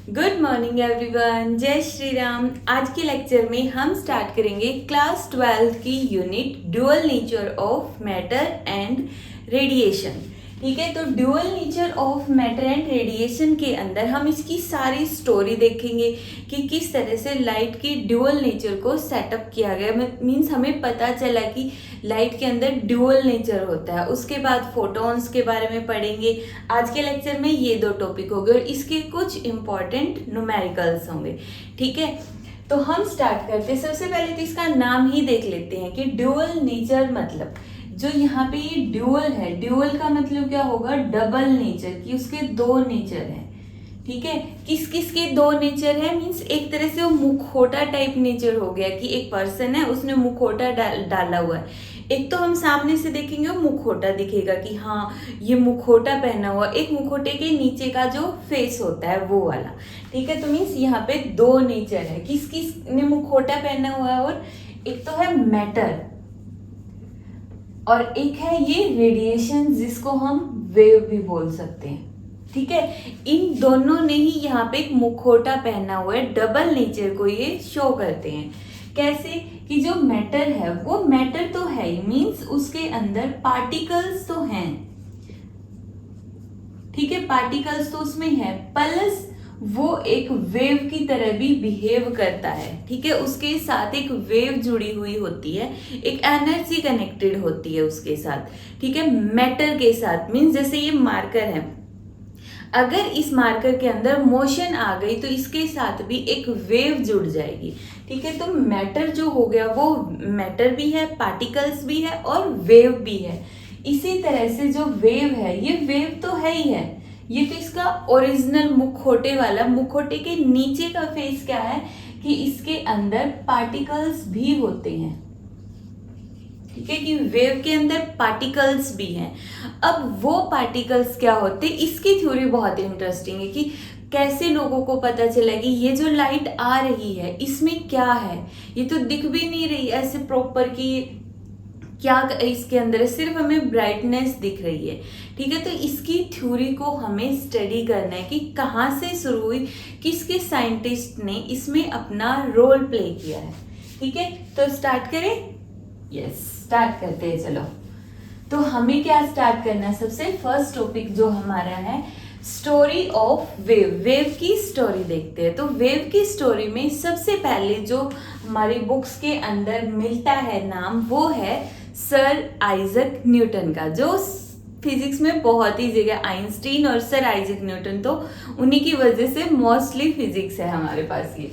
Good morning everyone, जय श्री राम। आज के लेक्चर में हम स्टार्ट करेंगे क्लास 12 की unit dual nature of matter and radiation. ठीक है, तो dual nature of matter and radiation के अंदर हम इसकी सारी स्टोरी देखेंगे कि किस तरह से लाइट के ड्यूअल नेचर को सेटअप किया गया। मीन्स हमें पता चला कि लाइट के अंदर ड्यूअल नेचर होता है। उसके बाद फोटॉन्स के बारे में पढ़ेंगे। आज के लेक्चर में ये दो टॉपिक हो गए और इसके कुछ इंपॉर्टेंट न्यूमेरिकल्स होंगे। ठीक है, तो हम स्टार्ट करते हैं। सबसे पहले तो इसका नाम ही देख लेते हैं कि ड्यूअल नेचर मतलब जो यहाँ पे ये ड्यूअल है, ड्यूअल का मतलब क्या होगा? डबल नेचर की उसके दो नेचर हैं। ठीक है, किस किस के दो नेचर है? मीन्स एक तरह से वो मुखौटा टाइप नेचर हो गया कि एक पर्सन है, उसने मुखौटा डाला हुआ है। एक तो हम सामने से देखेंगे वो मुखौटा दिखेगा कि हाँ ये मुखौटा पहना हुआ। एक मुखौटे के नीचे का जो फेस होता है वो वाला। ठीक है, तो मीन्स यहाँ पे दो नेचर है। किस किस ने मुखौटा पहना हुआ है? और एक तो है मैटर और एक है ये रेडिएशन, जिसको हम वेव भी बोल सकते हैं। ठीक है, इन दोनों ने ही यहाँ पे एक मुखौटा पहना हुआ है। डबल नेचर को ये शो करते हैं। कैसे? कि जो मैटर है वो मैटर तो है ही, मीन्स उसके अंदर पार्टिकल्स तो हैं। ठीक है, पार्टिकल्स तो उसमें है, प्लस वो एक वेव की तरह भी बिहेव करता है। ठीक है, उसके साथ एक वेव जुड़ी हुई होती है, एक एनर्जी कनेक्टेड होती है उसके साथ। ठीक है, मैटर के साथ। मीन्स जैसे ये मार्कर है, अगर इस मार्कर के अंदर मोशन आ गई तो इसके साथ भी एक वेव जुड़ जाएगी। ठीक है, तो मैटर जो हो गया वो मैटर भी है, पार्टिकल्स भी है और वेव भी है। इसी तरह से जो वेव है ये वेव तो है ही है। ये तो इसका ओरिजिनल मुखौटे वाला, मुखौटे के नीचे का फेस क्या है कि इसके अंदर पार्टिकल्स भी होते हैं। ठीक है, कि वेव के अंदर पार्टिकल्स भी हैं। अब वो पार्टिकल्स क्या होते हैं, इसकी थ्योरी बहुत इंटरेस्टिंग है कि कैसे लोगों को पता चला कि ये जो लाइट आ रही है इसमें क्या है। ये तो दिख भी नहीं रही ऐसे प्रॉपर कि क्या इसके अंदर है, सिर्फ हमें ब्राइटनेस दिख रही है। ठीक है, तो इसकी थ्योरी को हमें स्टडी करना है कि कहाँ से शुरू हुई, किसके साइंटिस्ट ने इसमें अपना रोल प्ले किया है। ठीक है, तो स्टार्ट करें। यस, स्टार्ट करते हैं। चलो, तो हमें क्या स्टार्ट करना है? सबसे फर्स्ट टॉपिक जो हमारा है स्टोरी ऑफ वेव। वेव की स्टोरी देखते हैं। तो वेव की स्टोरी में सबसे पहले जो हमारी बुक्स के अंदर मिलता है नाम, वो है सर आइजक न्यूटन का, जो फिजिक्स में बहुत ही जगह आइंस्टीन और सर आइजक न्यूटन, तो उन्हीं की वजह से मोस्टली फिजिक्स है हमारे पास ये।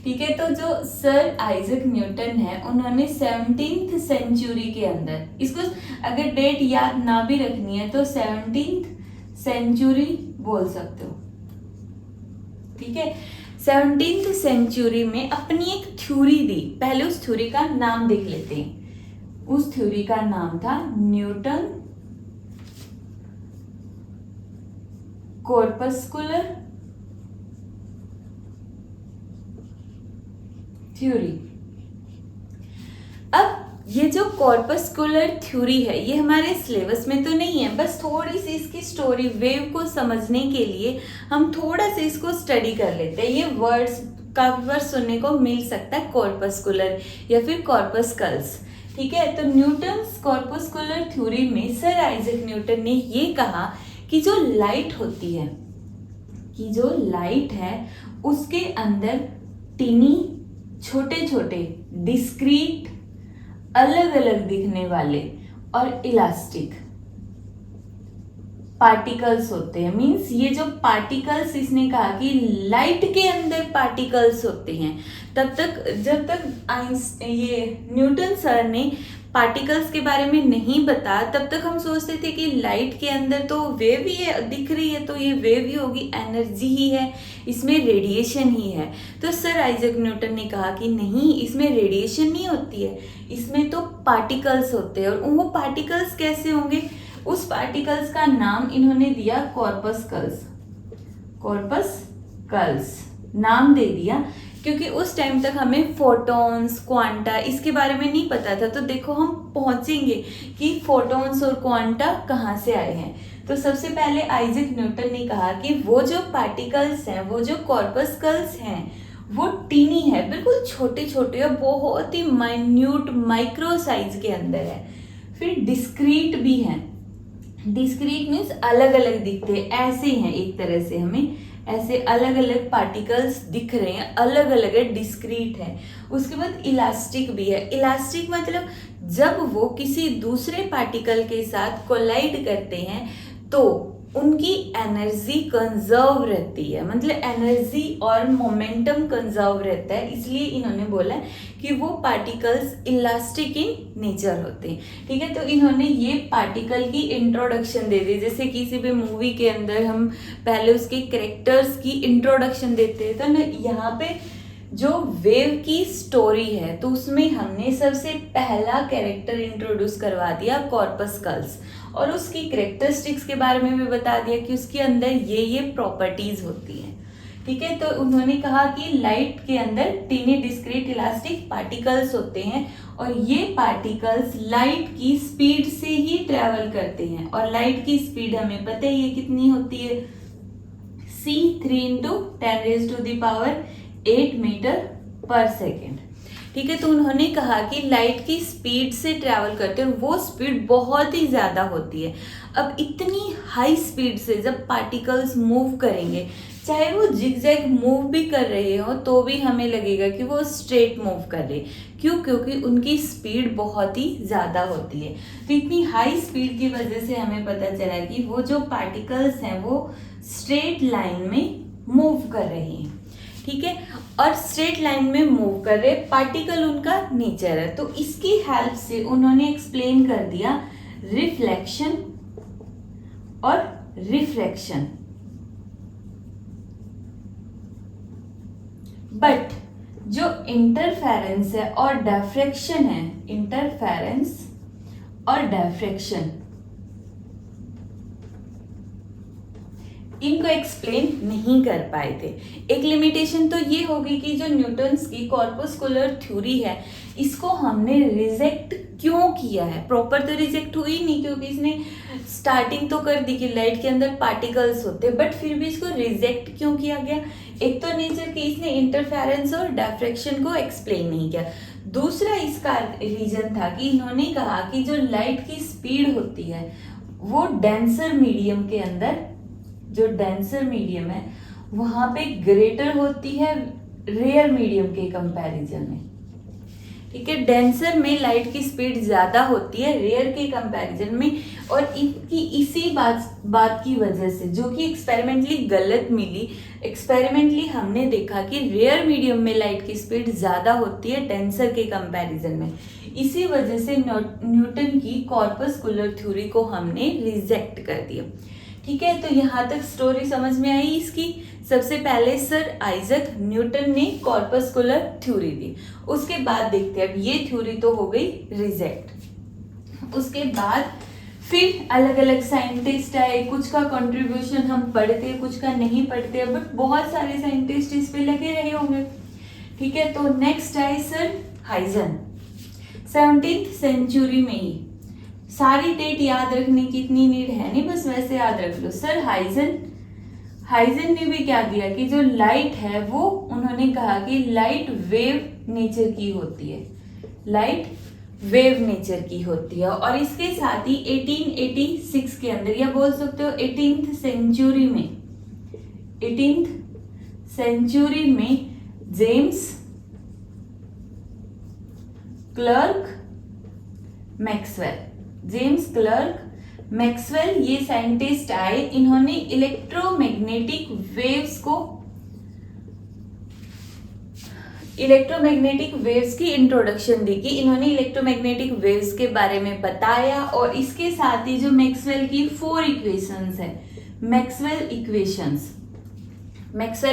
ठीक है, तो जो सर आइजक न्यूटन है उन्होंने 17th सेंचुरी के अंदर, इसको अगर डेट याद ना भी रखनी है तो 17th सेंचुरी बोल सकते हो। ठीक है, 17th सेंचुरी में अपनी एक थ्योरी दी। पहले उस थ्योरी का नाम देख लेते हैं। उस थ्योरी का नाम था न्यूटन कॉर्पस्कुलर थ्योरी। अब ये जो कॉर्पस्कुलर थ्योरी है ये हमारे सिलेबस में तो नहीं है, बस थोड़ी सी इसकी स्टोरी वेव को समझने के लिए हम थोड़ा सा इसको स्टडी कर लेते हैं। ये वर्ड्स काफी बार सुनने को मिल सकता है, कॉर्पस्कुलर या फिर कॉर्पस्कल्स। ठीक है, तो न्यूटन्स कॉर्पस्कुलर थ्योरी में सर आइजक न्यूटन ने ये कहा कि जो लाइट होती है, कि जो लाइट है उसके अंदर टिनी छोटे छोटे डिस्क्रीट अलग अलग दिखने वाले और इलास्टिक पार्टिकल्स होते हैं। मींस ये जो पार्टिकल्स, इसने कहा कि लाइट के अंदर पार्टिकल्स होते हैं। तब तक जब तक ये न्यूटन सर ने पार्टिकल्स के बारे में नहीं बताया, तब तक हम सोचते थे कि लाइट के अंदर तो वेव ही है, दिख रही है तो ये वेव ही होगी, एनर्जी ही है, इसमें रेडिएशन ही है। तो सर आइजक न्यूटन ने कहा कि नहीं, इसमें रेडिएशन नहीं होती है, इसमें तो पार्टिकल्स होते हैं। और वो पार्टिकल्स कैसे होंगे? उस पार्टिकल्स का नाम इन्होंने दिया कॉर्पस्कल्स। कॉर्पस्कल्स नाम दे दिया क्योंकि उस टाइम तक हमें फोटॉन्स, क्वांटा इसके बारे में नहीं पता था। तो देखो हम पहुंचेंगे कि फोटॉन्स और क्वांटा कहाँ से आए हैं। तो सबसे पहले आइजैक न्यूटन ने कहा कि वो जो पार्टिकल्स हैं, वो जो कॉर्पस्कल्स हैं, वो टीनी है, बिल्कुल छोटे छोटे और बहुत ही माइन्यूट माइक्रो साइज के अंदर है। फिर डिस्क्रीट भी हैं। डिस्क्रीट मीन्स अलग अलग दिखते हैं, ऐसे हैं, एक तरह से हमें ऐसे अलग अलग पार्टिकल्स दिख रहे हैं, अलग अलग है, डिस्क्रीट है। उसके बाद इलास्टिक भी है। इलास्टिक मतलब जब वो किसी दूसरे पार्टिकल के साथ कोलाइड करते हैं तो उनकी एनर्जी कंजर्व रहती है, मतलब एनर्जी और मोमेंटम कंजर्व रहता है, इसलिए इन्होंने बोला कि वो पार्टिकल्स इलास्टिक इन नेचर होते हैं। ठीक है, तो इन्होंने ये पार्टिकल की इंट्रोडक्शन दे दी। जैसे किसी भी मूवी के अंदर हम पहले उसके कैरेक्टर्स की इंट्रोडक्शन देते हैं, तो ना यहाँ पे जो वेव की स्टोरी है तो उसमें हमने सबसे पहला कैरेक्टर इंट्रोड्यूस करवा दिया कॉर्पस्कल्स, और उसकी कैरेक्टरिस्टिक्स के बारे में भी बता दिया कि उसके अंदर ये प्रॉपर्टीज होती हैं। ठीक है, तो उन्होंने कहा कि लाइट के अंदर टीनी डिस्क्रीट इलास्टिक पार्टिकल्स होते हैं और ये पार्टिकल्स लाइट की स्पीड से ही ट्रेवल करते हैं, और लाइट की स्पीड हमें पता है ये कितनी होती है, c3 × 10⁸ मीटर पर सेकेंड। ठीक है, तो उन्होंने कहा कि लाइट की स्पीड से ट्रैवल करते हैं, वो स्पीड बहुत ही ज़्यादा होती है। अब इतनी हाई स्पीड से जब पार्टिकल्स मूव करेंगे, चाहे वो जिगजैग मूव भी कर रहे हो तो भी हमें लगेगा कि वो स्ट्रेट मूव कर रहे। क्यों? क्योंकि उनकी स्पीड बहुत ही ज़्यादा होती है। तो इतनी हाई स्पीड की वजह से हमें पता चला कि वो जो पार्टिकल्स हैं वो स्ट्रेट लाइन में मूव कर रहे हैं। ठीक है, और स्ट्रेट लाइन में मूव कर रहे पार्टिकल उनका नेचर है। तो इसकी हेल्प से उन्होंने एक्सप्लेन कर दिया रिफ्लेक्शन और रिफ्रैक्शन। बट जो इंटरफेरेंस है और डिफ्रैक्शन है, इंटरफेरेंस और डिफ्रैक्शन, इनको एक्सप्लेन नहीं कर पाए थे। एक लिमिटेशन तो ये होगी कि जो न्यूटन्स की कॉर्पस्कुलर थ्योरी है इसको हमने रिजेक्ट क्यों किया है। प्रॉपर तो रिजेक्ट हुई नहीं, क्योंकि इसने स्टार्टिंग तो कर दी कि लाइट के अंदर पार्टिकल्स होते हैं, बट फिर भी इसको रिजेक्ट क्यों किया गया। एक तो नेचर की इसने इंटरफेरेंस और डिफ्रैक्शन को एक्सप्लेन नहीं किया। दूसरा इसका रीजन था कि इन्होंने कहा कि जो लाइट की स्पीड होती है वो डेंसर मीडियम के अंदर, जो डेंसर मीडियम है वहां पे ग्रेटर होती है रेयर मीडियम के कंपैरिजन में। ठीक है, डेंसर में लाइट की स्पीड ज्यादा होती है रेयर के कंपैरिजन में, और इनकी इसी बात की वजह से, जो कि एक्सपेरिमेंटली गलत मिली, एक्सपेरिमेंटली हमने देखा कि रेयर मीडियम में लाइट की स्पीड ज्यादा होती है डेंसर के कंपैरिजन में। इसी वजह से न्यूटन की कॉर्पस्कुलर थ्योरी को हमने रिजेक्ट कर दिया। ठीक है, तो यहाँ तक स्टोरी समझ में आई इसकी। सबसे पहले सर आइजैक न्यूटन ने कॉर्पस्कुलर थ्योरी दी, उसके बाद देखते हैं, अब ये थ्योरी तो हो गई रिजेक्ट। उसके बाद फिर अलग अलग साइंटिस्ट आए, कुछ का कंट्रीब्यूशन हम पढ़ते, कुछ का नहीं पढ़ते, बट बहुत सारे साइंटिस्ट इस पे लगे रहे होंगे। ठीक है, तो नेक्स्ट आए सर हाइजन, 17th सेंचुरी में ही। सारी डेट याद रखने की इतनी नीड है नहीं, बस वैसे याद रख लो। सर हाइजन ने भी क्या दिया कि जो लाइट है वो, उन्होंने कहा कि लाइट वेव नेचर की होती है, लाइट वेव नेचर की होती है। और इसके साथ ही 1886 के अंदर, या बोल सकते हो 18th सेंचुरी में जेम्स क्लर्क मैक्सवेल ये साइंटिस्ट आए। इन्होंने इलेक्ट्रोमैग्नेटिक वेव्स की इंट्रोडक्शन दी, कि इन्होंने इलेक्ट्रोमैग्नेटिक वेव्स के बारे में बताया, और इसके साथ ही जो मैक्सवेल की 4 इक्वेशंस है, मैक्सवेल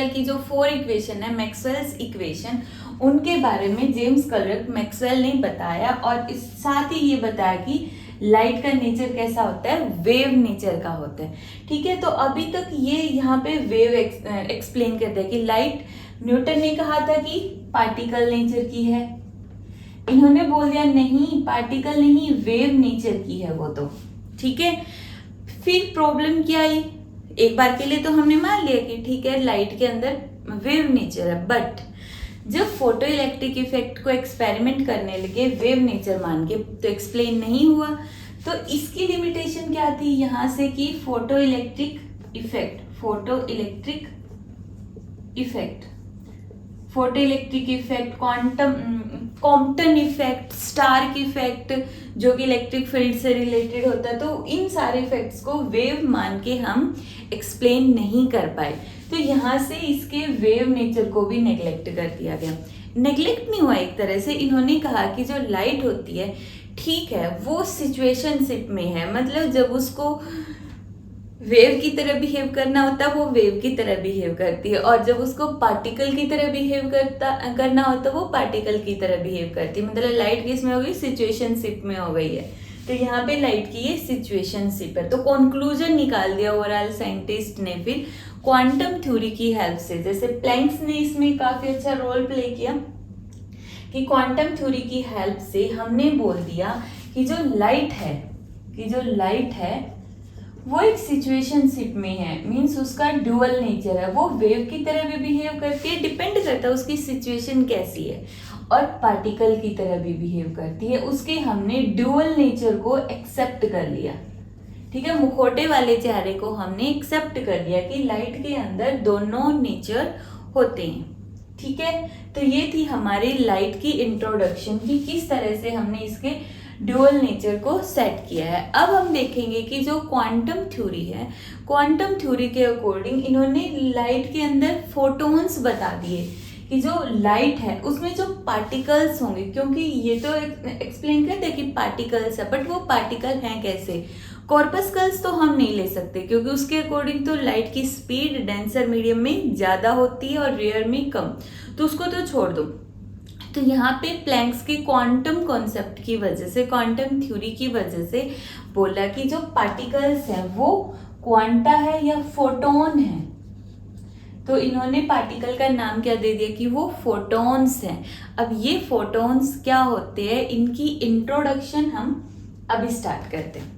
की जो 4 इक्वेशन है, मैक्सवेल्स इक्वेशन, उनके बारे में जेम्स क्लर्क मैक्सवेल ने बताया, और इस साथ ही ये बताया कि लाइट का नेचर कैसा होता है, वेव नेचर का होता है। ठीक है, तो अभी तक ये यहाँ पे वेव एक्सप्लेन करता है कि लाइट, न्यूटन ने कहा था कि पार्टिकल नेचर की है, इन्होंने बोल दिया नहीं पार्टिकल नहीं वेव नेचर की है वो तो। ठीक है, फिर प्रॉब्लम क्या आई, एक बार के लिए तो हमने मान लिया कि ठीक है लाइट के अंदर वेव नेचर है, बट जब फोटो इलेक्ट्रिक इफेक्ट को एक्सपेरिमेंट करने लगे वेव नेचर मान के तो एक्सप्लेन नहीं हुआ। तो इसकी लिमिटेशन क्या थी यहाँ से कि photoelectric effect, photoelectric effect, Compton effect, Stark effect जो कि इलेक्ट्रिक फील्ड से रिलेटेड होता है, तो इन सारे इफेक्ट्स को वेव मान के हम एक्सप्लेन नहीं कर पाए। तो यहाँ से इसके वेव नेचर को भी नेग्लेक्ट कर दिया गया। नेग्लेक्ट नहीं हुआ, एक तरह से इन्होंने कहा कि जो लाइट होती है ठीक है वो सिचुएशनशिप में है, मतलब जब उसको वेव की तरह बिहेव करना होता है वो वेव की तरह बिहेव करती है, और जब उसको पार्टिकल की तरह बिहेव करना होता है वो पार्टिकल की तरह बिहेव करती है। मतलब लाइट किस में हो गई, सिचुएशनशिप में हो गई है। तो यहाँ पे लाइट की ये सिचुएशनशिप है। तो कंक्लूजन निकाल दिया ओवरऑल साइंटिस्ट ने फिर क्वांटम थ्योरी की हेल्प से। जैसे प्लैंक्स ने इसमें काफी अच्छा रोल प्ले किया कि क्वांटम थ्योरी की हेल्प से हमने बोल दिया कि जो लाइट है वो एक सिचुएशनशिप में है, मीन्स उसका ड्यूअल नेचर है, वो वेव की तरह भी बिहेव करती है, डिपेंड करता है उसकी सिचुएशन कैसी है, और पार्टिकल की तरह भी बिहेव करती है। उसके हमने ड्यूअल नेचर को एक्सेप्ट कर लिया, ठीक है, मुखौटे वाले चेहरे को हमने एक्सेप्ट कर लिया कि लाइट के अंदर दोनों नेचर होते हैं, ठीक है। तो ये थी हमारी लाइट की इंट्रोडक्शन की किस तरह से हमने इसके ड्यूअल नेचर को सेट किया है। अब हम देखेंगे कि जो क्वांटम थ्योरी है, क्वांटम थ्योरी के अकॉर्डिंग इन्होंने लाइट के अंदर फोटॉन्स बता दिए कि जो लाइट है उसमें जो पार्टिकल्स होंगे, क्योंकि ये तो एक्सप्लेन करते हैं कि पार्टिकल्स है, बट वो पार्टिकल हैं कैसे, कॉर्पस्कल्स तो हम नहीं ले सकते क्योंकि उसके अकॉर्डिंग तो लाइट की स्पीड डेंसर मीडियम में ज़्यादा होती है और रेयर में कम, तो उसको तो छोड़ दो। तो यहाँ पे प्लैंक्स के क्वांटम कॉन्सेप्ट की वजह से, क्वांटम थ्योरी की वजह से बोला कि जो पार्टिकल्स हैं वो क्वांटा है या फोटोन है। तो इन्होंने पार्टिकल का नाम क्या दे दिया कि वो फोटॉन्स हैं। अब ये फोटॉन्स क्या होते हैं, इनकी इंट्रोडक्शन हम अभी स्टार्ट करते हैं।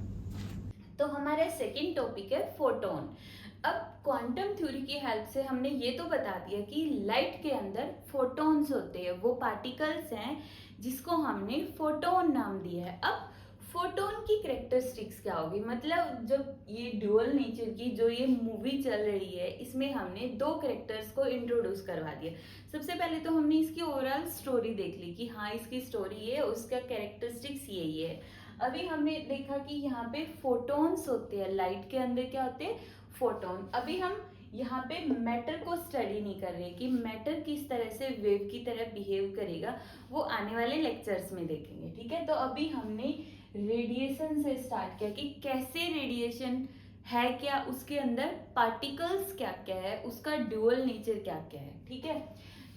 तो हमारा सेकंड टॉपिक है फोटोन। अब क्वांटम थ्योरी की हेल्प से हमने ये तो बता दिया कि लाइट के अंदर फोटॉन्स होते हैं, वो पार्टिकल्स हैं जिसको हमने फोटोन नाम दिया है। अब फोटोन की कैरेक्टरिस्टिक्स क्या होगी, मतलब जब ये ड्यूअल नेचर की जो ये मूवी चल रही है इसमें हमने दो कैरेक्टर्स को इंट्रोड्यूस करवा दिया। सबसे पहले तो हमने इसकी ओवरऑल स्टोरी देख ली कि हाँ इसकी स्टोरी है, उसका कैरेक्टरिस्टिक्स यही है। अभी हमने देखा कि यहाँ पे फोटॉन्स होते हैं, लाइट के अंदर क्या होते हैं, फोटोन। अभी हम यहाँ पे मैटर को स्टडी नहीं कर रहे कि मैटर किस तरह से वेव की तरह बिहेव करेगा, वो आने वाले लेक्चर्स में देखेंगे, ठीक है। तो अभी हमने रेडिएशन से स्टार्ट किया कि कैसे रेडिएशन है, क्या उसके अंदर पार्टिकल्स क्या क्या है, उसका ड्यूअल नेचर क्या क्या है, ठीक है।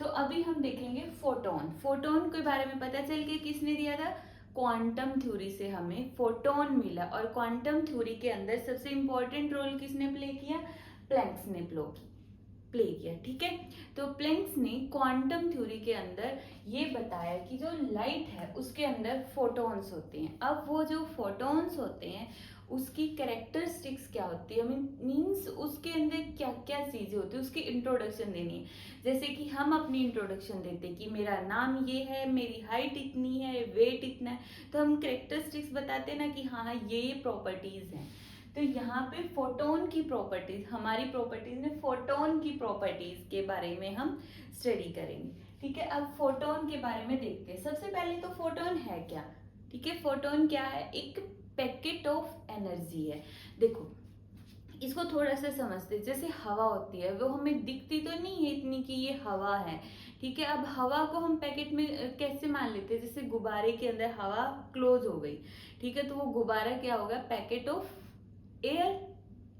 तो अभी हम देखेंगे फोटोन। फोटोन के बारे में पता चल के किसने दिया था, क्वांटम थ्योरी से हमें फोटोन मिला, और क्वांटम थ्योरी के अंदर सबसे इंपॉर्टेंट रोल किसने प्ले किया, प्लैंक्स ने प्ले किया, ठीक है। तो प्लैंक्स ने क्वांटम थ्योरी के अंदर ये बताया कि जो लाइट है उसके अंदर फोटॉन्स होते हैं। अब वो जो फोटॉन्स होते हैं उसकी कैरेक्टरिस्टिक्स क्या होती है, मीन्स उसके अंदर क्या क्या चीज़ें होती है, उसकी इंट्रोडक्शन देनी है। जैसे कि हम अपनी इंट्रोडक्शन देते हैं कि मेरा नाम ये है, मेरी हाइट इतनी है, वेट इतना है, तो हम कैरेक्टरिस्टिक्स बताते हैं ना कि हाँ ये प्रॉपर्टीज़ हैं। तो यहाँ पे फोटोन की प्रॉपर्टीज, हमारी प्रॉपर्टीज में फोटोन की प्रॉपर्टीज के बारे में हम स्टडी करेंगे, ठीक है। अब फोटोन के बारे में देखते हैं। सबसे पहले तो फोटोन है क्या, ठीक है। फोटोन क्या है, एक पैकेट ऑफ एनर्जी है। देखो इसको थोड़ा सा समझते, जैसे हवा होती है वो हमें दिखती तो नहीं है इतनी कि ये हवा है, ठीक है। अब हवा को हम पैकेट में कैसे मान लेते हैं, जैसे गुब्बारे के अंदर हवा क्लोज हो गई, ठीक है, तो वो गुब्बारा क्या होगा, पैकेट ऑफ एयर,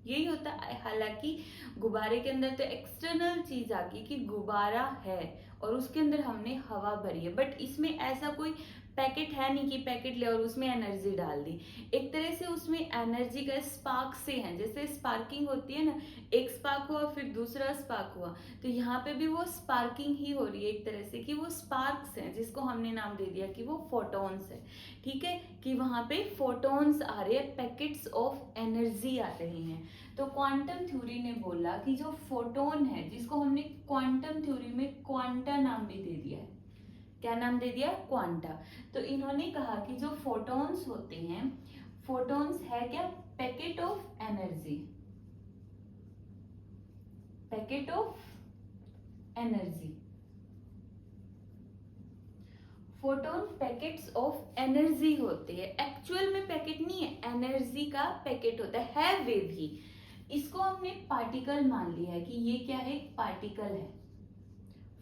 यही होता है। हालांकि गुब्बारे के अंदर तो एक्सटर्नल चीज आ गई कि गुब्बारा है और उसके अंदर हमने हवा भरी है, बट इसमें ऐसा कोई पैकेट है नहीं कि पैकेट ले और उसमें एनर्जी डाल दी, एक तरह से उसमें एनर्जी का स्पार्क से है, जैसे स्पार्किंग होती है ना, एक स्पार्क हुआ फिर दूसरा स्पार्क हुआ, तो यहाँ पे भी वो स्पार्किंग ही हो रही है एक तरह से, कि वो स्पार्क्स हैं जिसको हमने नाम दे दिया कि वो फोटॉन्स है। ठीक है, कि वहां पे फोटॉन्स आ रहे हैं, पैकेट्स ऑफ एनर्जी आ रही हैं। तो क्वांटम थ्योरी ने बोला कि जो फोटोन है, जिसको हमने क्वांटम थ्योरी में क्वांटा नाम भी दे दिया है, क्या नाम दे दिया, क्वांटा। तो इन्होंने कहा कि जो फोटॉन्स होते हैं, फोटॉन्स है क्या, packet of energy, packet of energy. Photon packets of energy होते हैं, एक्चुअल में पैकेट नहीं है, एनर्जी का पैकेट होता है वेव ही। इसको हमने पार्टिकल मान लिया है कि ये क्या है, पार्टिकल है,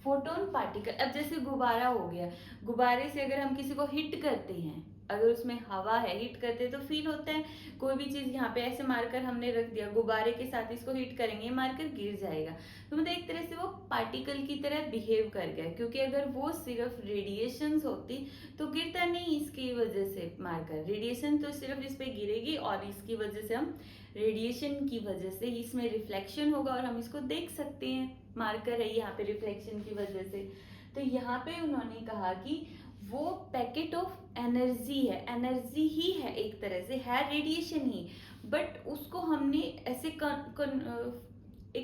फोटोन पार्टिकल। अब जैसे गुब्बारा हो गया, गुब्बारे से अगर हम किसी को हिट करते हैं, अगर उसमें हवा है, हिट करते हैं तो फील होता है। कोई भी चीज यहाँ पे ऐसे मारकर हमने रख दिया, गुब्बारे के साथ इसको हिट करेंगे, मारकर गिर जाएगा, तो मतलब एक तरह से वो पार्टिकल की तरह बिहेव कर गया, क्योंकि अगर वो सिर्फ रेडिएशंस होती तो गिरता नहीं, इसकी वजह से मारकर, रेडिएशन तो सिर्फ इस पे गिरेगी और इसकी वजह से हम, रेडिएशन की वजह से इसमें रिफ्लेक्शन होगा और हम इसको देख सकते हैं, मार्कर है यहाँ पे रिफ्लेक्शन की वजह से। तो यहाँ पे उन्होंने कहा कि वो पैकेट ऑफ एनर्जी है, एनर्जी ही है, एक तरह से है रेडिएशन ही, बट उसको हमने ऐसे एक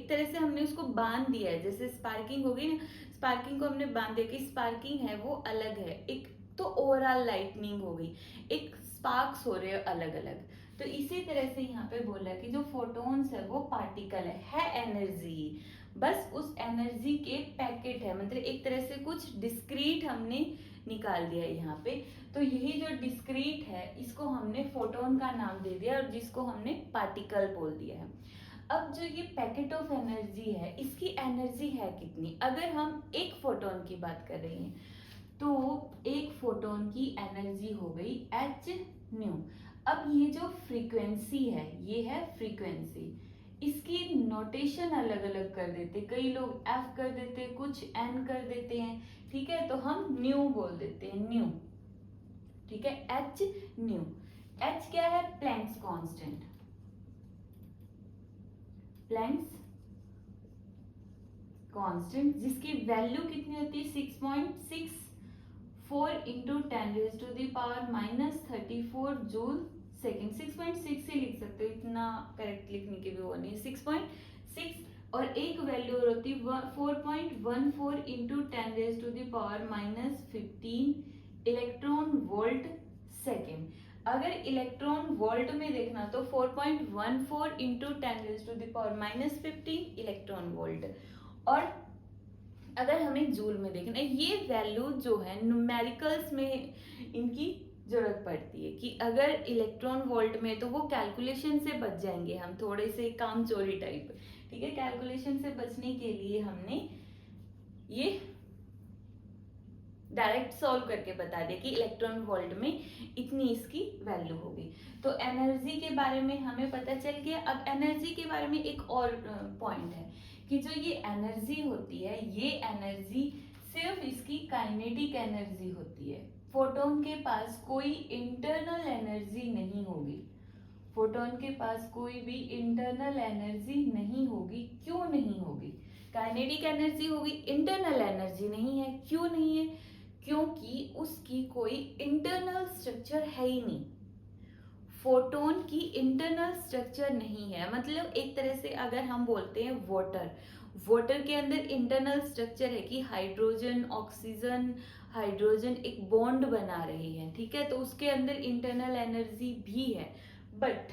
तरह से हमने उसको बांध दिया है, जैसे स्पार्किंग हो गई ना, स्पार्किंग को हमने बांध दिया कि स्पार्किंग है वो अलग है, एक तो ओवरऑल लाइटनिंग हो गई, एक स्पार्क्स हो रहे हैं अलग अलग। तो इसी तरह से यहाँ पे बोला कि जो फोटोन्स है वो पार्टिकल है एनर्जी, बस उस एनर्जी के पैकेट है, मतलब एक तरह से कुछ डिस्क्रीट हमने निकाल दिया है यहाँ पे। तो यही जो डिस्क्रीट है इसको हमने फोटोन का नाम दे दिया और जिसको हमने पार्टिकल बोल दिया है। अब जो ये पैकेट ऑफ एनर्जी है, इसकी एनर्जी है कितनी, अगर हम एक फोटोन की बात कर रहे हैं तो एक फोटोन की एनर्जी हो गई h न्यू। अब ये जो फ्रीक्वेंसी है, ये है फ्रीक्वेंसी, इसकी नोटेशन अलग अलग कर देते, कई लोग f कर देते, कुछ n कर देते हैं, ठीक है, तो हम न्यू बोल देते हैं, न्यू, ठीक है, h न्यू। h क्या है, प्लैंक्स कांस्टेंट, प्लैंक्स कांस्टेंट, जिसकी वैल्यू कितनी होती है, 6.64 इंटू 10⁻⁻34 जूल सेकेंड। 6.6 से लिख सकते हो, इतना करेक्ट लिखने की भी वो नहीं, 6.6, और एक वैल्यू और होती है 4.14 इंटू 10⁻⁻15 इलेक्ट्रॉन वोल्ट सेकेंड। अगर इलेक्ट्रॉन वोल्ट में देखना तो 4.14 इंटू 10⁻⁻15 इलेक्ट्रॉन वोल्ट, और अगर हमें जूल में देखना है, ये वैल्यू जो है न्यूमेरिकल्स में इनकी जरूरत पड़ती है, कि अगर इलेक्ट्रॉन वोल्ट में तो वो कैलकुलेशन से बच जाएंगे हम, थोड़े से काम चोरी टाइप, ठीक है, कैलकुलेशन से बचने के लिए हमने ये डायरेक्ट सॉल्व करके बता दिया कि इलेक्ट्रॉन वोल्ट में इतनी इसकी वैल्यू होगी। तो एनर्जी के बारे में हमें पता चल गया। अब एनर्जी के बारे में एक और पॉइंट है कि जो ये एनर्जी होती है, ये एनर्जी सिर्फ इसकी काइनेटिक एनर्जी होती है, फोटोन के पास कोई इंटरनल एनर्जी नहीं होगी, फोटोन के पास कोई भी इंटरनल एनर्जी नहीं होगी। क्यों नहीं होगी, काइनेटिक एनर्जी होगी, इंटरनल एनर्जी नहीं है। क्यों नहीं है, क्योंकि उसकी कोई इंटरनल स्ट्रक्चर है ही नहीं, फोटोन की इंटरनल स्ट्रक्चर नहीं है। मतलब एक तरह से अगर हम बोलते हैं वाटर, वाटर के अंदर इंटरनल स्ट्रक्चर है कि हाइड्रोजन ऑक्सीजन हाइड्रोजन एक बॉन्ड बना रही है, ठीक है, तो उसके अंदर इंटरनल एनर्जी भी है, बट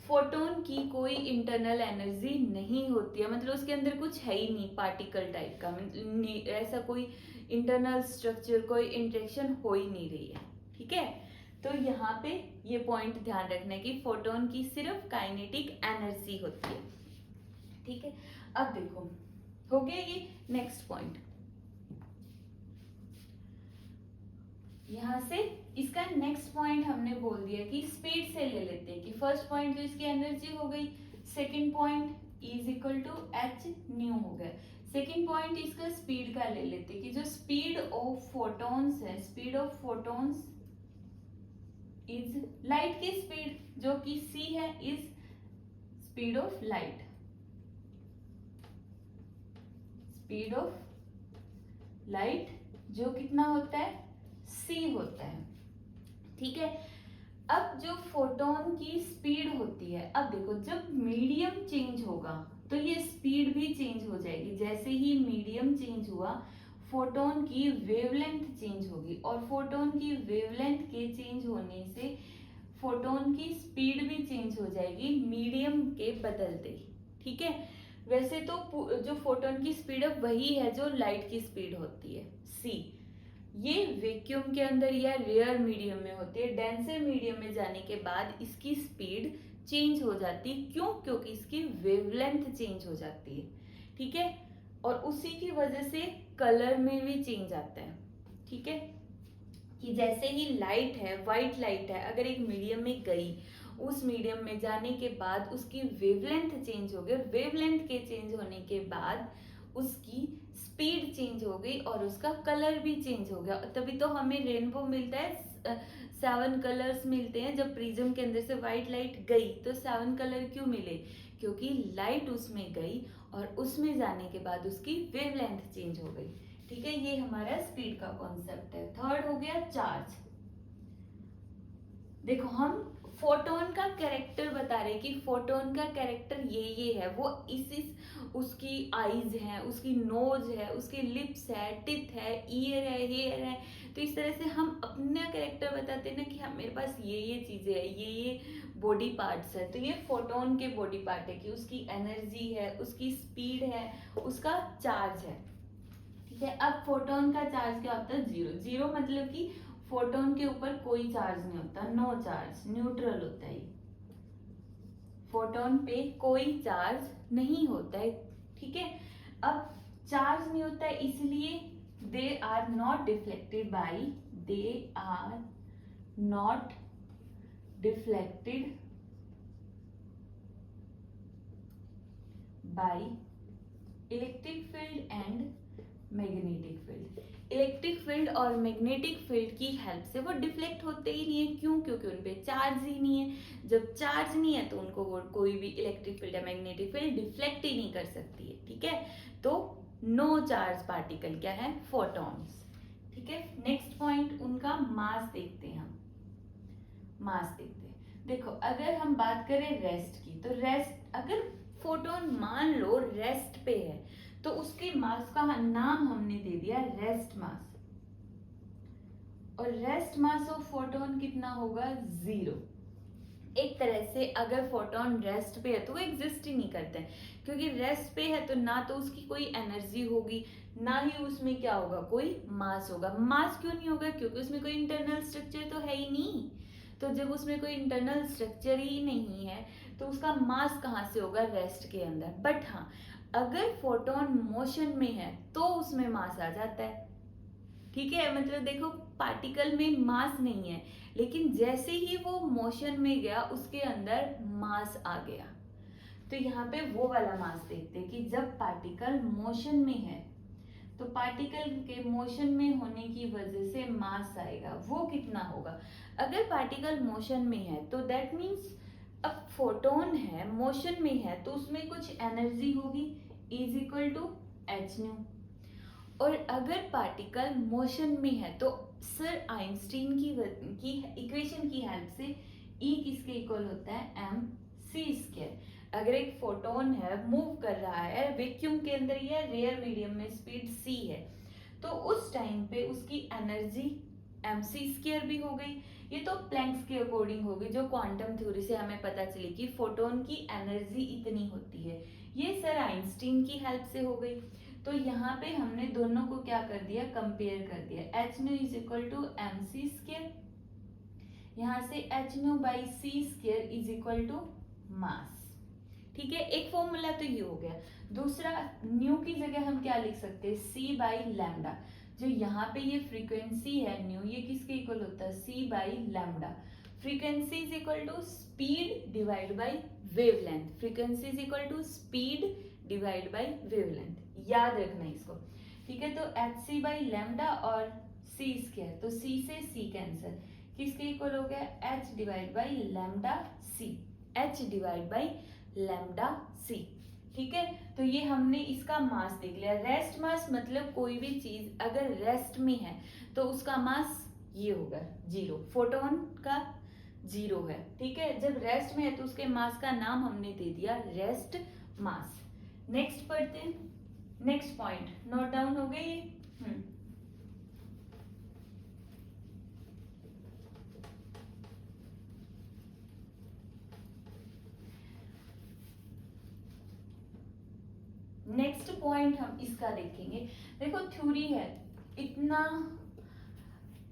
फोटोन की कोई इंटरनल एनर्जी नहीं होती है, मतलब उसके अंदर कुछ है ही नहीं पार्टिकल टाइप का, मतलब ऐसा कोई इंटरनल स्ट्रक्चर, कोई इंटरेक्शन हो ही नहीं रही है, ठीक है। तो यहाँ पे ये पॉइंट ध्यान रखना है कि फोटोन की सिर्फ काइनेटिक एनर्जी होती है, ठीक है। अब देखो हो गया ये नेक्स्ट पॉइंट, यहां से इसका नेक्स्ट पॉइंट हमने बोल दिया कि स्पीड से ले लेते हैं कि फर्स्ट पॉइंट जो इसकी एनर्जी हो गई, second point is equal to h nu हो गया, सेकेंड पॉइंट इसका स्पीड का ले लेते कि जो स्पीड ऑफ फोटॉन्स है, speed of photons is light की स्पीड जो कि c है is speed of light, speed of light जो कितना होता है c होता है। ठीक है, अब जो फोटोन की स्पीड होती है, अब देखो जब मीडियम चेंज होगा तो ये स्पीड भी चेंज हो जाएगी। जैसे ही मीडियम चेंज हुआ फोटोन की वेवलेंथ चेंज होगी और फोटोन की वेवलेंथ के चेंज होने से फोटोन की स्पीड भी चेंज हो जाएगी मीडियम के बदलते ही। ठीक है, वैसे तो जो फोटोन की स्पीड है वही है जो लाइट की स्पीड होती है c। ये वैक्यूम के अंदर या रेयर मीडियम में होती है। डेंसर मीडियम में जाने के बाद इसकी स्पीड चेंज हो जाती है। क्यों? क्योंकि इसकी वेवलेंथ चेंज हो जाती है। ठीक है, और उसी की वजह से कलर में भी चेंज आता है। ठीक है, कि जैसे ही लाइट है, व्हाइट लाइट है, अगर एक मीडियम में गई, उस मीडियम में जाने के बाद उसकी वेवलेंथ चेंज हो गई, वेवलेंथ के चेंज होने के बाद उसकी स्पीड चेंज हो गई और उसका कलर भी चेंज हो गया। तभी तो हमें रेनबो मिलता है, 7 कलर्स मिलते हैं। जब प्रिज्म के अंदर से व्हाइट लाइट गई तो 7 कलर क्यों मिले? क्योंकि लाइट उसमें गई और उसमें जाने के बाद उसकी वेवलेंथ चेंज हो गई। ठीक है, ये हमारा स्पीड का कॉन्सेप्ट है। थर्ड हो गया चार्ज। देखो हम फोटोन का कैरेक्टर बता रहे कि फोटोन का कैरेक्टर ये है, वो इस उसकी आईज है, उसकी नोज है, उसकी लिप्स है, टिथ है, ईयर है, हेयर है। तो इस तरह से हम अपना कैरेक्टर बताते हैं ना कि हाँ मेरे पास ये चीजें है, ये बॉडी पार्ट्स है। तो ये फोटोन के बॉडी पार्ट है कि उसकी एनर्जी है, उसकी स्पीड है, उसका चार्ज है। ठीक है, अब फोटोन का चार्ज क्या होता है? जीरो। जीरो मतलब कि फोटोन के ऊपर कोई चार्ज नहीं होता, नो चार्ज, न्यूट्रल होता है। फोटोन पे कोई चार्ज नहीं होता है। ठीक है, अब चार्ज नहीं होता है इसलिए they are not deflected by, they are not deflected by electric field and magnetic field. Electric field और मैग्नेटिक फील्ड की हेल्प से वो डिफ्लेक्ट होते ही नहीं है। क्यों? क्योंकि उन पे चार्ज ही नहीं है। जब चार्ज नहीं है तो उनको वो कोई भी इलेक्ट्रिक फील्ड या मैग्नेटिक फील्ड डिफ्लेक्ट ही नहीं कर सकती है। ठीक है, तो नो चार्ज पार्टिकल क्या है? फोटॉन्स। ठीक है, नेक्स्ट पॉइंट उनका मास देखते हैं हम। मास देखते हैं। देखो अगर हम बात करें रेस्ट की, तो रेस्ट अगर फोटोन मान लो रेस्ट पे है तो उसके मास का नाम हमने दे दिया रेस्ट मास। और रेस्ट मास ऑफ फोटोन कितना होगा? 0। एक तरह से अगर फोटोन रेस्ट पे है तो वो एग्जिस्ट ही नहीं करते हैं, क्योंकि रेस्ट पे है तो ना तो उसकी कोई एनर्जी होगी, ना ही उसमें क्या होगा, कोई मास होगा। मास क्यों नहीं होगा? क्योंकि उसमें कोई इंटरनल स्ट्रक्चर तो है ही नहीं। तो जब उसमें कोई इंटरनल स्ट्रक्चर ही नहीं है तो उसका मास कहाँ से होगा? रेस्ट के अंदर। बट हाँ, अगर फोटोन मोशन में है तो उसमें मास आ जाता है। ठीक है, मतलब देखो पार्टिकल में मास नहीं है, लेकिन जैसे ही वो मोशन में गया उसके अंदर मास आ गया। तो यहाँ पे वो वाला मास देखते हैं कि जब पार्टिकल मोशन में है तो पार्टिकल के मोशन में होने की वजह से मास आएगा, वो कितना होगा? अगर पार्टिकल मोशन में है तो दैट मीन्स अब फोटोन है, मोशन में है, तो उसमें कुछ एनर्जी होगी, is equal to h nu. और अगर पार्टिकल मोशन में है तो सर आइंस्टीन की इक्वेशन की हेल्प से E किसके इक्वल होता है? M c square. अगर एक फोटोन है, मूव कर रहा है वैक्यूम के अंदर या रेयर मीडियम में, स्पीड c है, तो उस टाइम पे उसकी एनर्जी mc स्क्वायर भी हो गई। ये तो प्लैंक्स के अकॉर्डिंग होगी, जो क्वांटम थ्योरी से हमें पता चली कि फोटोन की एनर्जी इतनी होती है। ये सर आइंस्टीन की हेल्प से हो गई। तो यहाँ पे हमने दोनों को क्या कर दिया? कंपेयर कर दिया। H nu is equal to m c square, यहाँ से h nu by c square is equal to mass. ठीक है, एक फॉर्मूला तो ये हो गया। दूसरा, न्यू की जगह हम क्या लिख सकते हैं? c by lambda. जो यहाँ पे ये फ्रीक्वेंसी है न्यू, ये किसके इक्वल होता है? c by lambda. Frequency is equal to speed divide by wavelength. Frequency is equal to speed divide by wavelength, याद रखना इसको, ठीक है। तो hc बाई लैम्डा और c स्क्वायर, तो c से c कैंसिल, किसके इक्वल हो गया, h divide by lambda c, h divide by lambda c, ठीक है। तो ये हमने इसका मास देख लिया। रेस्ट मास मतलब कोई भी चीज अगर रेस्ट में है तो उसका मास ये होगा 0, फोटोन का 0 है, ठीक है। जब रेस्ट में है तो उसके मास का नाम हमने दे दिया रेस्ट मास। नेक्स्ट पढ़ते हैं, नेक्स्ट पॉइंट नोट डाउन हो गई। नेक्स्ट पॉइंट हम इसका देखेंगे। देखो थ्योरी है, इतना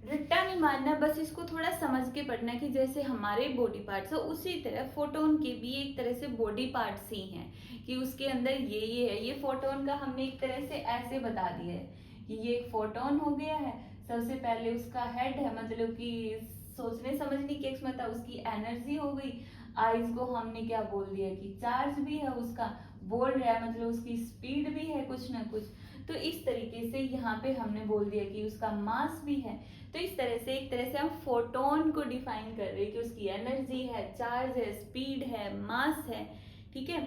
रट्टा नहीं मारना, बस इसको थोड़ा समझ के पढ़ना कि जैसे हमारे बॉडी पार्ट्स है उसी तरह फोटोन के भी एक तरह से बॉडी पार्ट्स ही हैं कि उसके अंदर ये है। ये फोटोन का हमने एक तरह से ऐसे बता दिया है कि ये एक फोटोन हो गया है। सबसे पहले उसका हेड है, मतलब कि सोचने समझने की क्षमता, उसकी एनर्जी हो गई। आइज को हमने क्या बोल दिया कि चार्ज भी है उसका, बोल रहा है मतलब उसकी स्पीड भी है कुछ ना कुछ। तो इस तरीके से यहाँ पे हमने बोल दिया कि उसका मास भी है। तो इस तरह से एक तरह से हम फोटोन को डिफाइन कर रहे हैं कि उसकी एनर्जी है, चार्ज है, स्पीड है, मास है, ठीक है।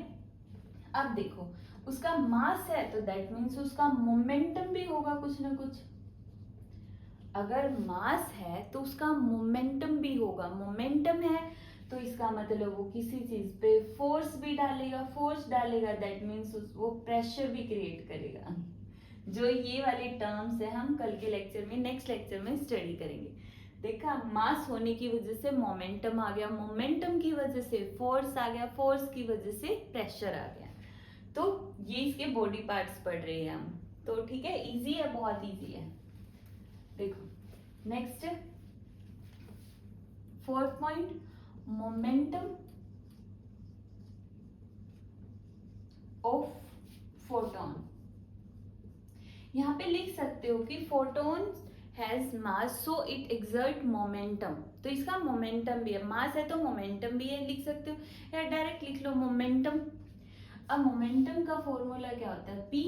अब देखो उसका मास है तो दैट मीन्स उसका मोमेंटम भी होगा कुछ ना कुछ। अगर मास है तो उसका मोमेंटम भी होगा, मोमेंटम है तो इसका मतलब वो किसी चीज पे फोर्स भी डालेगा, फोर्स डालेगा दैट मीन्स वो प्रेशर भी क्रिएट करेगा। जो ये वाली टर्म्स है हम कल के लेक्चर में, नेक्स्ट लेक्चर में स्टडी करेंगे। देखा, मास होने की वजह से मोमेंटम आ गया, मोमेंटम की वजह से फोर्स आ गया, फोर्स की वजह से प्रेशर आ गया। तो ये इसके बॉडी पार्ट्स पढ़ रहे हैं हम, तो ठीक है, इजी है, बहुत इजी है। देखो next fourth point, momentum of photon. यहां पे लिख सकते हो कि photon has mass so it exert momentum. तो इसका मोमेंटम भी है, मास है तो मोमेंटम भी है, लिख सकते हो या डायरेक्ट लिख लो मोमेंटम। अब मोमेंटम का फॉर्मूला क्या होता है, P,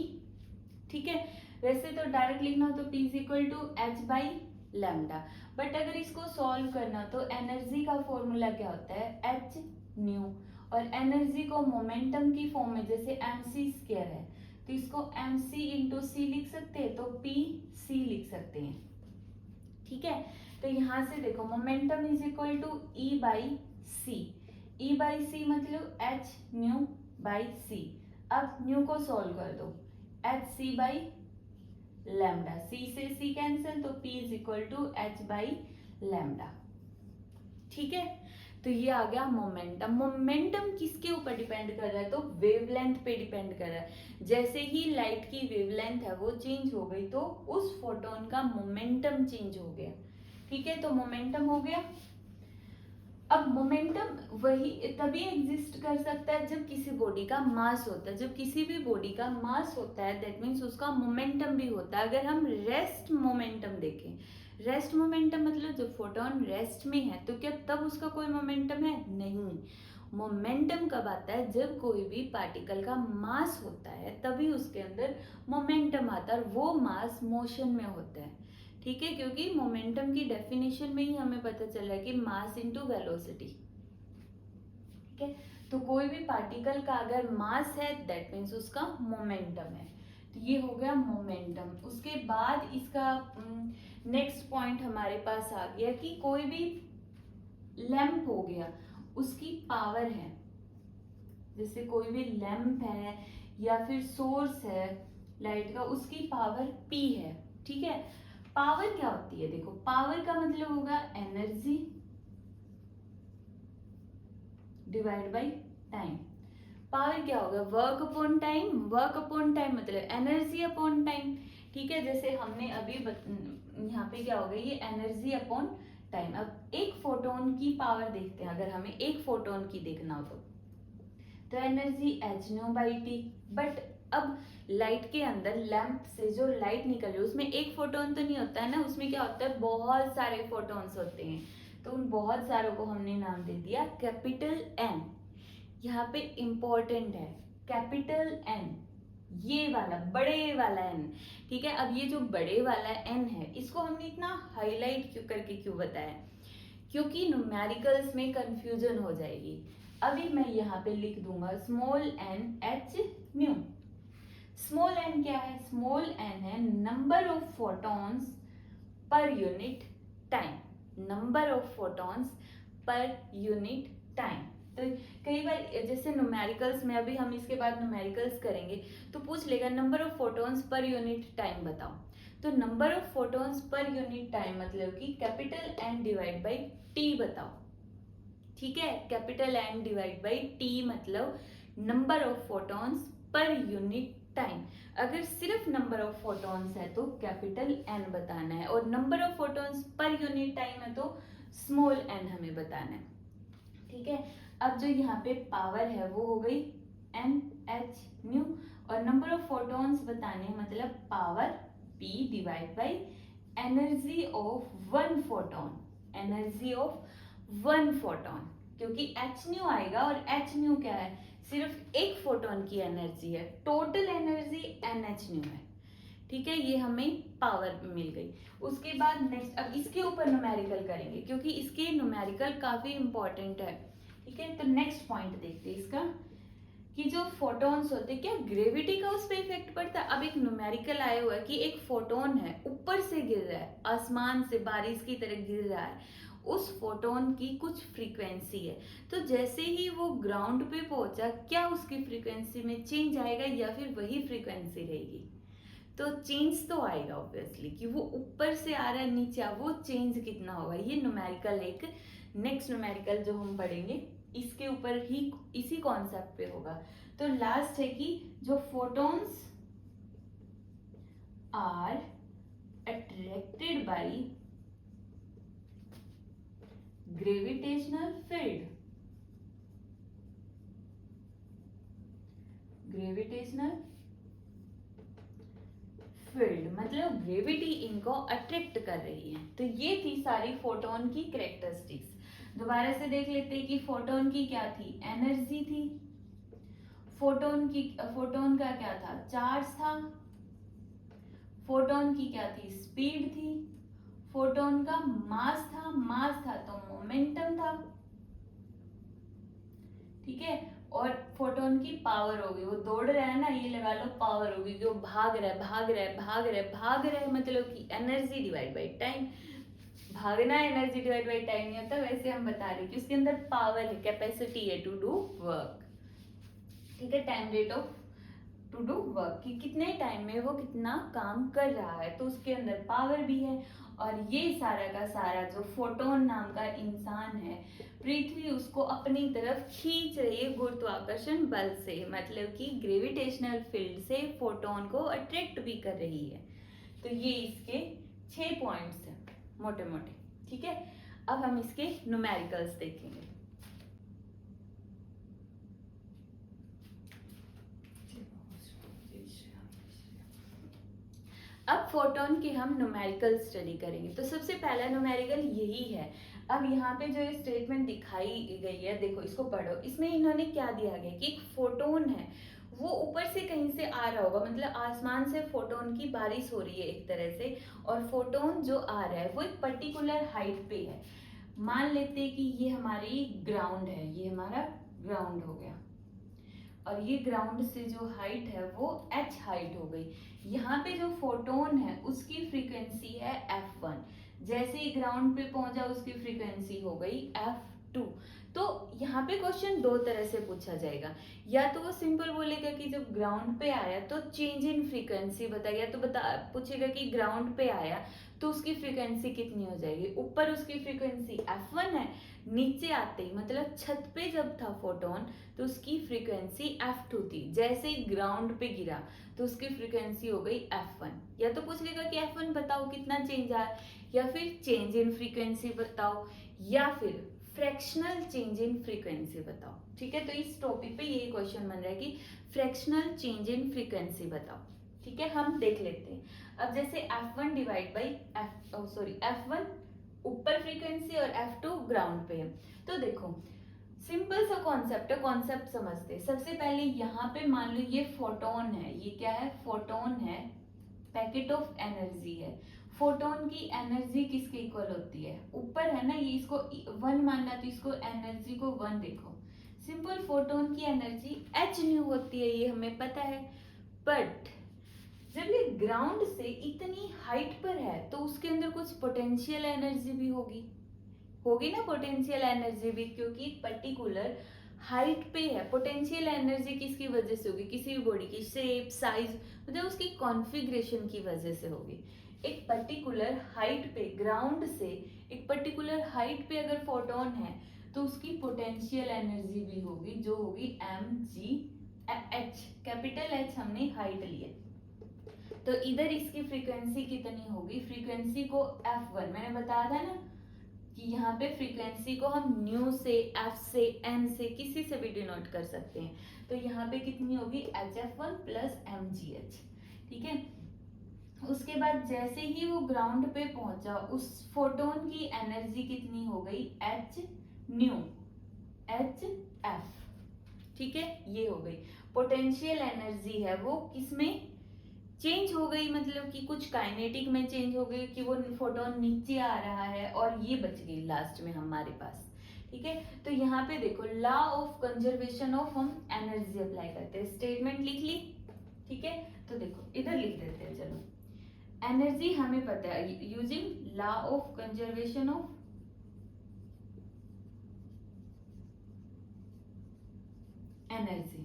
ठीक है। वैसे तो डायरेक्ट लिखना हो तो P is equal to h by lambda, but अगर इसको सॉल्व करना तो एनर्जी का फॉर्मूला क्या होता है, एच न्यू, और एनर्जी को मोमेंटम की फॉर्म में जैसे mc स्क्वायर है तो इसको mc इंटू सी लिख सकते हैं, तो pc लिख सकते हैं, ठीक है। तो यहां से देखो momentum is equal to E by c, E by c मतलब h न्यू बाई सी। अब न्यू को सॉल्व कर दो, h c by lambda, c से सी कैंसिल, तो P is equal to h by lambda, ठीक है। तो ये आ गया मोमेंटम। मोमेंटम किसके ऊपर डिपेंड कर रहा है, तो वेवलेंथ पे डिपेंड कर रहा है। जैसे ही लाइट की वेवलेंथ है वो चेंज हो गई तो उस फोटोन का मोमेंटम चेंज हो गया, ठीक है। तो मोमेंटम हो गया। अब मोमेंटम वही तभी एग्जिस्ट कर सकता है जब किसी बॉडी का मास होता है। जब किसी भी बॉडी का मास होता है दैट मीन्स उसका मोमेंटम भी होता है। अगर हम रेस्ट मोमेंटम देखें, रेस्ट मोमेंटम मतलब जब फोटोन रेस्ट में है तो क्या तब उसका कोई मोमेंटम है, नहीं। मोमेंटम कब आता है, जब कोई भी पार्टिकल का मास होता है तभी उसके अंदर मोमेंटम आता है, और वो मास मोशन में होता है, ठीक है। क्योंकि मोमेंटम की डेफिनेशन में ही हमें पता चल रहा है कि मास इनटू वेलोसिटी, ठीक है। तो कोई भी पार्टिकल का अगर मास है दैट मीन्स उसका मोमेंटम है। तो ये हो गया मोमेंटम। उसके बाद इसका नेक्स्ट पॉइंट हमारे पास आ गया कि कोई भी लैंप हो गया उसकी पावर है, जैसे कोई भी लैंप है या फिर सोर्स है लाइट का, उसकी पावर P है, ठीक है। पावर क्या होती है, देखो पावर का मतलब होगा energy divide by time. Power क्या होगा, work upon time, work upon time मतलब एनर्जी अपॉन टाइम, ठीक है। जैसे हमने अभी यहाँ पे क्या होगा, ये एनर्जी अपॉन टाइम। अब एक फोटोन की पावर देखते हैं, अगर हमें एक फोटोन की देखना हो तो energy H nu by T. But अब लाइट के अंदर लैंप से जो लाइट निकल रही है उसमें एक फोटोन तो नहीं होता है ना, उसमें क्या होता है, बहुत सारे फोटोन्स होते हैं। तो उन बहुत सारों को हमने नाम दे दिया कैपिटल एन। यहाँ पे इंपॉर्टेंट है कैपिटल एन, ये वाला बड़े वाला एन, ठीक है। अब ये जो बड़े वाला एन है इसको हमने इतना हाईलाइट क्यों करके क्यों बताया, क्योंकि न्यूमेरिकल्स में कंफ्यूजन हो जाएगी। अभी मैं यहाँ पे लिख दूंगा small n h nu. Small n क्या है, स्मॉल एन है number of photons per unit time, number of photons per unit time. तो कई बार जैसे न्यूमेरिकल्स में, अभी हम इसके बाद न्यूमेरिकल्स करेंगे तो पूछ लेगा number of photons per unit time बताओ। तो number of photons per unit time मतलब कि capital N divide by T बताओ, ठीक है। Capital N divide by T मतलब number of photons per unit time. अगर सिर्फ नंबर ऑफ फोटॉन्स है तो कैपिटल एन बताना है, और number of photons per unit time है तो स्मॉल एन हमें बताना है, ठीक है। अब जो यहाँ पे पावर है वो हो गई एन एच न्यू, और नंबर ऑफ फोटॉन्स बताने मतलब power P divide by energy of one photon, energy of one photon, क्योंकि एच न्यू आएगा और एच न्यू क्या है, सिर्फ एक फोटोन की एनर्जी है, total energy n h nu है, ठीक है। ये हमें पावर मिल गई। उसके बाद नेक्स्ट अब इसके ऊपर न्यूमेरिकल करेंगे क्योंकि इसके न्यूमेरिकल काफी इंपॉर्टेंट है, ठीक है। तो नेक्स्ट पॉइंट देखते हैं इसका कि जो फोटॉन्स होते हैं क्या ग्रेविटी का उस पर इफेक्ट पड़ता है। अब एक न्यूमेरिकल आया हुआ है कि एक फोटोन है ऊपर से गिर रहा है, आसमान से बारिश की तरह गिर रहा है, उस फोटोन की कुछ फ्रीक्वेंसी है, तो जैसे ही वो ग्राउंड पे पहुंचा क्या उसकी फ्रीक्वेंसी में चेंज आएगा या फिर वही फ्रीक्वेंसी रहेगी। तो चेंज तो आएगा ऑब्वियसली, कि वो ऊपर से आ रहा है नीचे, वो चेंज कितना होगा, ये न्यूमेरिकल एक नेक्स्ट न्यूमेरिकल जो हम पढ़ेंगे इसके ऊपर ही, इसी कॉन्सेप्ट पे होगा। तो लास्ट है कि जो photons are attracted by gravitational field, gravitational field मतलब ग्रेविटी इनको अट्रैक्ट कर रही है। तो ये थी सारी फोटोन की कैरेक्टरिस्टिक्स। दोबारा से देख लेते हैं कि फोटोन की क्या थी, एनर्जी थी, फोटोन का क्या था, चार्ज था, फोटोन की क्या थी, स्पीड थी, फोटोन का मास था तो मोमेंटम था, ठीक है। और फोटोन की पावर होगी, वो दौड़ रहा है ना, ये लगा लो पावर होगी, कि वो भाग रहा है मतलब कि एनर्जी डिवाइड बाई टाइम। भागना एनर्जी डिवाइड बाई टाइम नहीं होता, वैसे हम बता रहे कि उसके अंदर पावर है, कैपेसिटी है टू डू वर्क, ठीक है। Time rate of to do work, कि कितने टाइम में वो कितना काम कर रहा है, तो उसके अंदर पावर भी है। और ये सारा का सारा जो फोटोन नाम का इंसान है, पृथ्वी उसको अपनी तरफ खींच रही है गुरुत्वाकर्षण बल से, मतलब कि ग्रेविटेशनल फील्ड से फोटोन को अट्रैक्ट भी कर रही है। तो ये इसके 6 पॉइंट्स हैं मोटे मोटे, ठीक है। अब हम इसके न्यूमेरिकल्स देखेंगे। अब फोटोन के हम न्यूमेरिकल स्टडी करेंगे। तो सबसे पहला न्यूमेरिकल यही है। अब यहाँ पे जो स्टेटमेंट दिखाई गई है, देखो इसको पढ़ो, इसमें इन्होंने क्या दिया गया कि एक फोटोन है, वो ऊपर से कहीं से आ रहा होगा, मतलब आसमान से फोटोन की बारिश हो रही है एक तरह से, और फोटोन जो आ रहा है वो एक पर्टिकुलर हाइट पे है। मान लेते हैं कि ये हमारी ग्राउंड है, ये हमारा ग्राउंड हो गया, और ये ग्राउंड से जो हाइट है वो h हाइट हो गई। यहाँ पे जो फोटोन है उसकी फ्रीक्वेंसी है f1, जैसे ही ग्राउंड पे पहुंचा उसकी फ्रीक्वेंसी हो गई f2। तो यहाँ पे क्वेश्चन दो तरह से पूछा जाएगा, या तो वो सिंपल बोलेगा कि जब ग्राउंड पे आया तो चेंज इन फ्रीक्वेंसी बताएगा, तो पूछेगा कि ग्राउंड पे आया तो उसकी फ्रीक्वेंसी कितनी हो जाएगी। ऊपर उसकी फ्रीक्वेंसी f1 है, नीचे आते ही मतलब छत पे जब था फोटोन तो उसकी फ्रीक्वेंसी f2 थी, जैसे ही ग्राउंड पे गिरा तो उसकी फ्रीक्वेंसी हो गई f1। या तो पूछ लेगा कि f1 बताओ कितना चेंज आया, या फिर चेंज इन फ्रीक्वेंसी बताओ, या फिर फ्रैक्शनल चेंज इन फ्रीक्वेंसी बताओ, ठीक है। तो इस टॉपिक पे यही क्वेश्चन बन रहा है कि फ्रैक्शनल चेंज इन फ्रीक्वेंसी बताओ, ठीक है। हम देख लेते हैं। अब जैसे f1 डिवाइड बाई f1 ऊपर फ्रीक्वेंसी और f2 ग्राउंड पे है, तो देखो सिंपल सा कॉन्सेप्ट है, कॉन्सेप्ट समझते हैं। सबसे पहले यहाँ पे मान लो ये फोटोन है, ये क्या है, फोटोन है, पैकेट ऑफ एनर्जी है। फोटोन की एनर्जी किसके इक्वल होती है, ऊपर है ना, ये इसको 1 मानना, तो इसको एनर्जी को 1 देखो। सिंपल, फोटोन की एनर्जी h न्यू होती है, ये हमें पता है। बट जब ये ग्राउंड से इतनी हाइट पर है तो उसके अंदर कुछ पोटेंशियल एनर्जी भी होगी ना, पोटेंशियल एनर्जी भी, क्योंकि पर्टिकुलर हाइट पे है। पोटेंशियल एनर्जी किसकी वजह से होगी, किसी भी बॉडी की शेप, साइज, मतलब उसकी कॉन्फ़िगरेशन की वजह से होगी। एक पर्टिकुलर हाइट पे, ग्राउंड से एक पर्टिकुलर हाइट पे अगर फोटोन है तो उसकी पोटेंशियल एनर्जी भी होगी, जो होगी mgh, कैपिटल H हमने हाइट ली है। तो इधर इसकी फ्रीक्वेंसी कितनी होगी, फ्रीक्वेंसी को f1, मैंने बताया था ना कि यहाँ पे फ्रीक्वेंसी को हम न्यू से, f से, n से, किसी से भी डिनोट कर सकते हैं। तो यहाँ पे कितनी होगी, hf1 प्लस mgh, ठीक है। उसके बाद जैसे ही वो ग्राउंड पे पहुंचा, उस फोटोन की एनर्जी कितनी हो गई, h न्यू, hf, ठीक है, ये हो गई। पोटेंशियल एनर्जी है वो किसमें चेंज हो गई, मतलब कि कुछ काइनेटिक में चेंज हो गई कि वो फोटोन नीचे आ रहा है और ये बच गई लास्ट में हमारे पास, ठीक है। तो यहाँ पे देखो, लॉ ऑफ कंजर्वेशन ऑफ हम एनर्जी अप्लाई करते हैं, स्टेटमेंट लिख ली, ठीक है। तो देखो इधर लिख देते हैं, चलो, एनर्जी हमें पता है, using law of conservation of energy.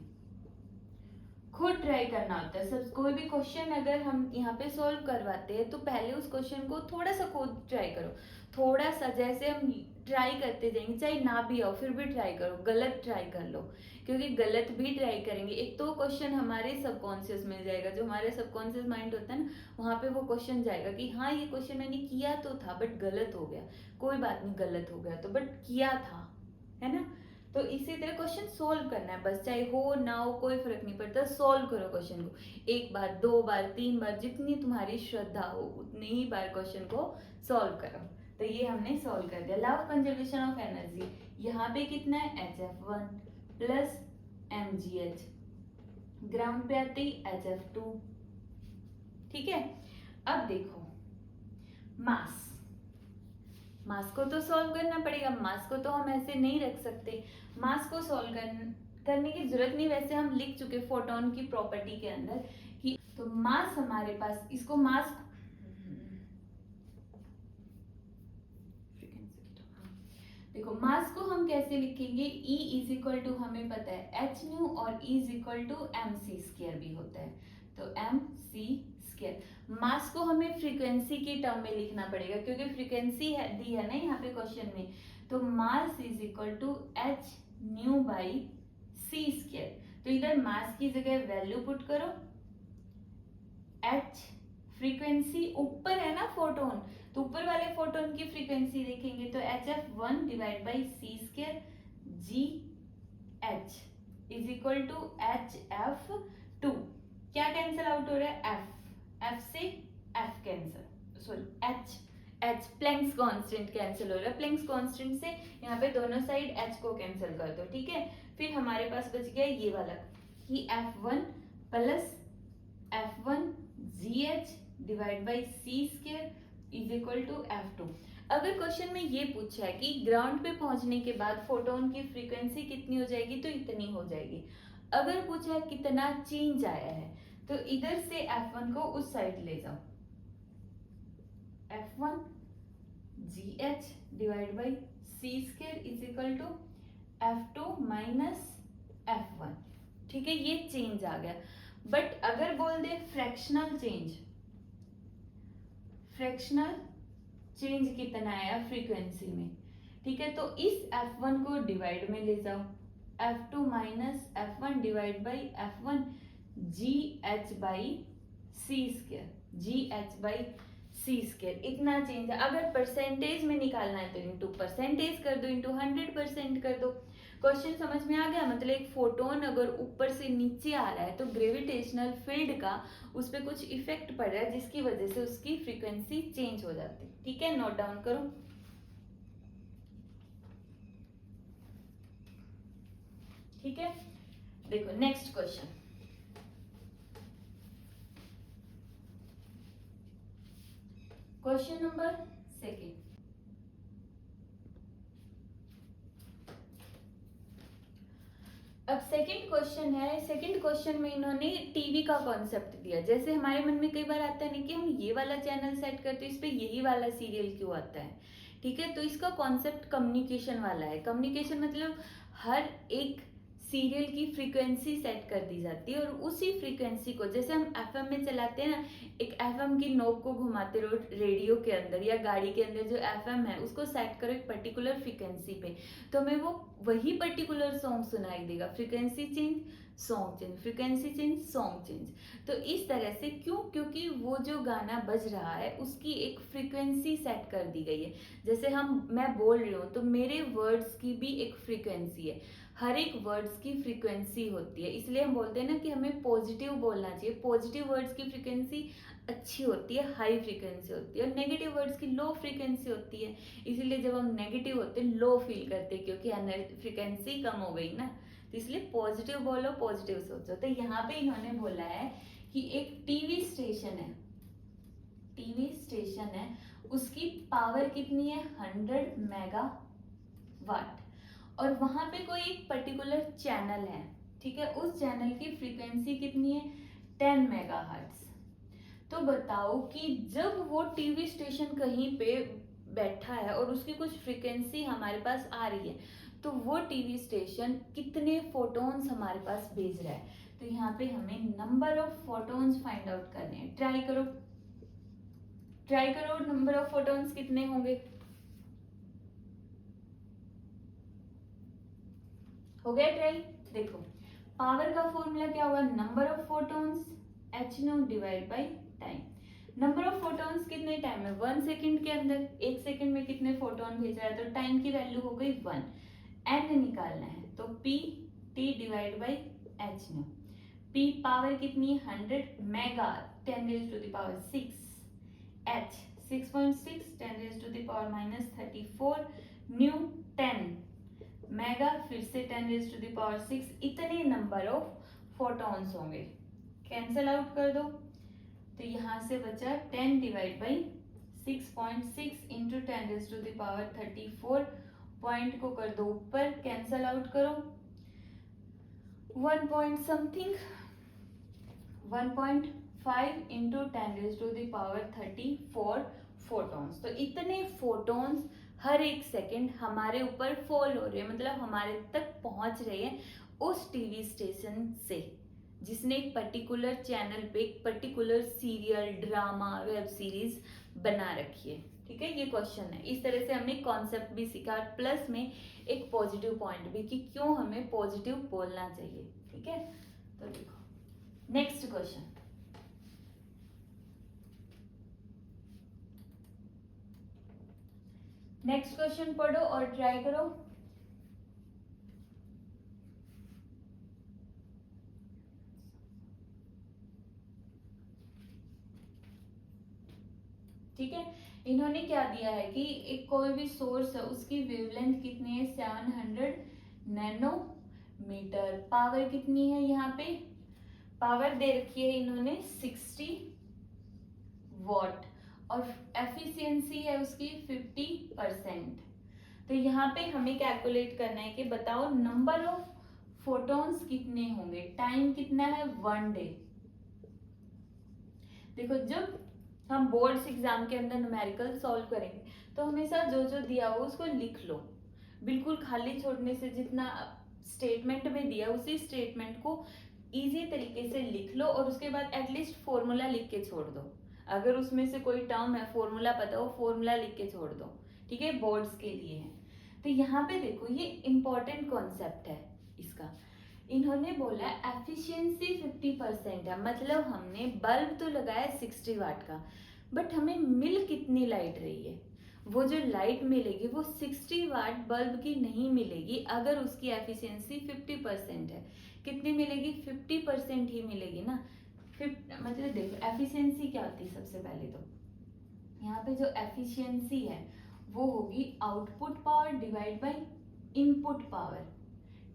खुद ट्राई करना होता है सब, कोई भी क्वेश्चन अगर हम यहाँ पे सॉल्व करवाते हैं तो पहले उस क्वेश्चन को थोड़ा सा खुद ट्राई करो, थोड़ा सा, जैसे हम ट्राई करते जाएंगे, चाहे ना भी आओ फिर भी ट्राई करो, गलत ट्राई कर लो, क्योंकि गलत भी ट्राई करेंगे एक तो क्वेश्चन हमारे सबकॉन्शियस में जाएगा, जो हमारे सबकॉन्शियस माइंड होता है ना, वहाँ पे वो क्वेश्चन जाएगा कि हाँ ये क्वेश्चन मैंने किया तो था बट गलत हो गया, कोई बात नहीं, गलत हो गया तो बट किया था, है ना। तो इसी तरह क्वेश्चन सोल्व करना है बस, चाहे हो ना हो कोई फर्क नहीं पड़ता, सोल्व करो क्वेश्चन को, 1 बार 2 बार 3 बार, जितनी तुम्हारी श्रद्धा हो उतनी ही बार क्वेश्चन को सोल्व करो। तो ये हमने सोल्व कर दिया। Law of conservation of energy, यहाँ पे कितना है, hf1 प्लस mgh, ग्राउंड पे आते ही hf2, ठीक है। अब देखो मास, मास को तो सॉल्व करना पड़ेगा, मास को तो हम ऐसे नहीं रख सकते, मास को सॉल्व करने की जरूरत नहीं, वैसे हम लिख चुके फोटोन की प्रॉपर्टी के अंदर कि, तो मास हमारे पास, इसको मास, देखो मास को हम कैसे लिखेंगे, E इज इक्वल टू, हमें पता है h न्यू, और E is equal to mc square भी होता है, तो mc स्क्वायर। मास को हमें फ्रीक्वेंसी की टर्म में लिखना पड़ेगा, क्योंकि फ्रीक्वेंसी है दी है ना यहाँ पे क्वेश्चन में, तो mass is equal to h nu by c square. तो इधर मास की जगह वैल्यू पुट करो, h फ्रीक्वेंसी ऊपर है ना फोटोन, तो ऊपर वाले फोटोन की फ्रीक्वेंसी देखेंगे तो hf1 divide by c square g h is equal to hf2। क्या कैंसिल आउट हो रहा है, f से f cancel, sorry h Planck's constant cancel हो रहा है, प्लैंक्स कांस्टेंट से यहाँ पे दोनों साइड h को कैंसिल कर दो, ठीक है। फिर हमारे पास बच गया ये वाला कि f1 plus f1 gh divide by c square is equal to f2। अगर क्वेश्चन में ये पूछा है कि ग्राउंड पे पहुंचने के बाद फोटोन की फ्रीक्वेंसी कितनी हो जाएगी, तो इतनी हो जाएगी। अगर पूछा है कितना चेंज आया है, तो इधर से f1 को उस साइड ले जाओ, f1 gh divide by c square is equal to f2 minus f1, ठीक है, ये चेंज आ गया। बट अगर बोल दे फ्रैक्शनल चेंज, फ्रैक्शनल चेंज कितना आया फ्रीक्वेंसी में, ठीक है, तो इस f1 को डिवाइड में ले जाओ, f2 minus f1 divide by f1 gh by c square, gh by c square, इतना चेंज है। अगर परसेंटेज में निकालना है तो इंटू परसेंटेज कर दो, इंटू 100% कर दो। क्वेश्चन समझ में आ गया, मतलब एक फोटोन अगर ऊपर से नीचे आ रहा है तो ग्रेविटेशनल फील्ड का उस पर कुछ इफेक्ट पड़ रहा है, जिसकी वजह से उसकी फ्रीक्वेंसी चेंज हो जाती है, ठीक है। नोट डाउन करो। ठीक है, देखो नेक्स्ट क्वेश्चन। Question number 2। अब सेकंड क्वेश्चन है। सेकंड क्वेश्चन में इन्होंने टीवी का कॉन्सेप्ट दिया। जैसे हमारे मन में कई बार आता है ना कि हम ये वाला चैनल सेट करते हैं, इस पे यही वाला सीरियल क्यों आता है। ठीक है, तो इसका कॉन्सेप्ट कम्युनिकेशन वाला है। कम्युनिकेशन मतलब हर एक सीरियल की फ्रीक्वेंसी सेट कर दी जाती है और उसी फ्रीक्वेंसी को, जैसे हम एफएम में चलाते हैं ना, एक एफएम की नोब को घुमाते रहो रेडियो के अंदर या गाड़ी के अंदर, जो एफएम है उसको सेट करो एक पर्टिकुलर फ्रीक्वेंसी पे, तो हमें वो वही पर्टिकुलर सॉन्ग सुनाई देगा। Frequency change, song change, frequency change, song change. तो इस तरह से क्यों, क्योंकि वो जो गाना बज रहा है उसकी एक फ्रीक्वेंसी सेट कर दी गई है। जैसे मैं बोल रही हूँ तो मेरे वर्ड्स की भी एक फ्रीक्वेंसी है, हर एक वर्ड्स की फ्रीक्वेंसी होती है। इसलिए हम बोलते हैं ना कि हमें पॉजिटिव बोलना चाहिए। पॉजिटिव वर्ड्स की फ्रीक्वेंसी अच्छी होती है, हाई फ्रीक्वेंसी होती है, और नेगेटिव वर्ड्स की लो फ्रीक्वेंसी होती है। इसीलिए जब हम नेगेटिव होते हैं लो फील करते हैं, क्योंकि फ्रीक्वेंसी कम हो गई ना। तो इसलिए पॉजिटिव बोलो, पॉजिटिव सोचो। तो यहाँ पे इन्होंने बोला है कि एक टीवी स्टेशन है, टीवी स्टेशन है, उसकी पावर कितनी है, 100 मेगावाट, और वहां पे कोई एक पर्टिकुलर चैनल है। ठीक है, उस चैनल की फ्रीक्वेंसी कितनी है, 10 मेगाहर्ट्ज। तो बताओ कि जब वो टीवी स्टेशन कहीं पे बैठा है और उसकी कुछ फ्रीक्वेंसी हमारे पास आ रही है, तो वो टीवी स्टेशन कितने फोटोन्स हमारे पास भेज रहा है। तो यहाँ पे हमें number of photons find out करने हैं। ट्राई करो, ट्राई करो, नंबर ऑफ फोटोन्स कितने होंगे। हो गया ट्राई। देखो पावर का फॉर्मूला क्या होगा, number of photons h0 divide by time. Number of photons कितने टाइम में, 1 सेकंड के अंदर, 1 सेकंड में कितने फोटोन भेज रहा है, तो टाइम की वैल्यू हो गई 1। n निकालना है तो p t divide by h0। p power कितनी है 100 mega 10 raise to the power 6, h 6.6 10 raise to the power minus 34, nu 10 mega, फिर से 10 रेज टू द पावर 6, इतने नंबर ऑफ फोटॉन्स होंगे। कैंसल आउट कर दो, तो यहां से बचा 10 divide by 6.6 into 10 raise to the power 34, point को कर दो ऊपर, कैंसल आउट करो, 1 point something, 1.5 into 10 raise to the power 34 photons. तो इतने फोटॉन्स हर एक सेकंड हमारे ऊपर फॉल हो रहे हैं, मतलब हमारे तक पहुंच रहे हैं उस टीवी स्टेशन से जिसने एक पर्टिकुलर चैनल पे एक particular serial, drama, web series बना रखी है। ठीक है, ये क्वेश्चन है। इस तरह से हमने कॉन्सेप्ट भी सीखा, प्लस में एक पॉजिटिव पॉइंट भी कि क्यों हमें पॉजिटिव बोलना चाहिए। ठीक है, तो देखो नेक्स्ट क्वेश्चन। नेक्स्ट क्वेश्चन पढ़ो और ट्राई करो। ठीक है, इन्होंने क्या दिया है कि एक कोई भी सोर्स है उसकी वेवलेंथ कितनी है, 700 नैनोमीटर। पावर कितनी है, यहाँ पे पावर दे रखी है इन्होंने 60 वॉट, और एफिशिएंसी है उसकी 50%। तो यहाँ पे हमें कैलकुलेट करना है कि बताओ नंबर ऑफ फोटॉन्स कितने होंगे, टाइम कितना है, 1 डे। देखो जब हम बोर्ड्स एग्जाम के अंदर न्यूमेरिकल सॉल्व करेंगे तो हमेशा जो जो दिया हो उसको लिख लो, बिल्कुल खाली छोड़ने से, जितना स्टेटमेंट में दिया उसी स्टेटमेंट को इजी तरीके से लिख लो, और उसके बाद एटलीस्ट फॉर्मूला लिख के छोड़ दो। अगर उसमें से कोई टर्म है फॉर्मूला पता हो, फॉर्मूला लिख के छोड़ दो। ठीक है, बोर्ड्स के लिए है। तो यहाँ पे देखो ये इंपॉर्टेंट कॉन्सेप्ट है इसका। इन्होंने बोला एफिशिएंसी 50% है, मतलब हमने बल्ब तो लगाया 60 वाट का, बट हमें मिल कितनी लाइट रही है, वो जो लाइट मिलेगी वो 60 वाट बल्ब की नहीं मिलेगी अगर उसकी एफिशिएंसी 50% है। कितनी मिलेगी, 50% ही मिलेगी ना। मतलब देखो एफिशिएंसी क्या होती है, सबसे पहले तो यहाँ पे जो एफिशिएंसी है वो होगी output power divide by input power.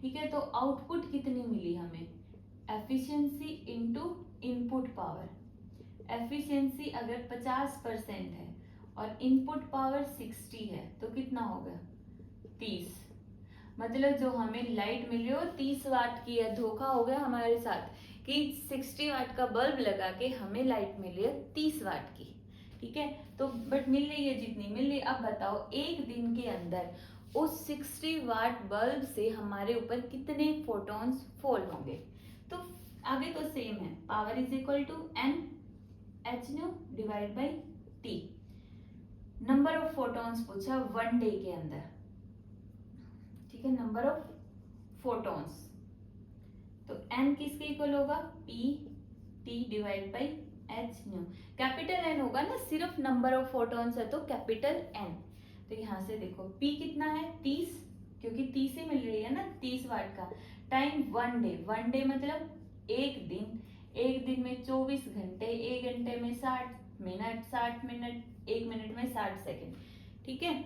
ठीक है, तो आउटपुट कितनी मिली हमें, efficiency into input power. Efficiency अगर 50% है और इनपुट पावर 60 है तो कितना होगा, 30। मतलब जो हमें लाइट मिली हो 30 वाट की है, धोखा हो गया हमारे साथ कि 60 वाट का बल्ब लगा के हमें लाइट मिली है 30 वाट की। ठीक है, तो बट मिल रही है जितनी मिल रही। अब बताओ एक दिन के अंदर उस 60 वाट बल्ब से हमारे ऊपर कितने फोटॉन्स फॉल होंगे। तो आगे तो सेम है, power is equal to n h nu divide by t. Number of photons पूछा 1 डे के अंदर, ठीक है, नंबर ऑफ फोटॉन्स। तो n किसके इक्वल होगा, p t divide by h nu. Capital N होगा ना, सिर्फ नंबर ऑफ फोटॉन्स है तो कैपिटल N। तो यहां से देखो p कितना है 30, क्योंकि 30 ही मिल रही है ना 30 वाट का, टाइम 1 डे। 1 डे मतलब एक दिन, एक दिन में 24 घंटे, एक घंटे में 60 मिनट, 60 मिनट, एक मिनट में 60 सेकेंड। ठीक है,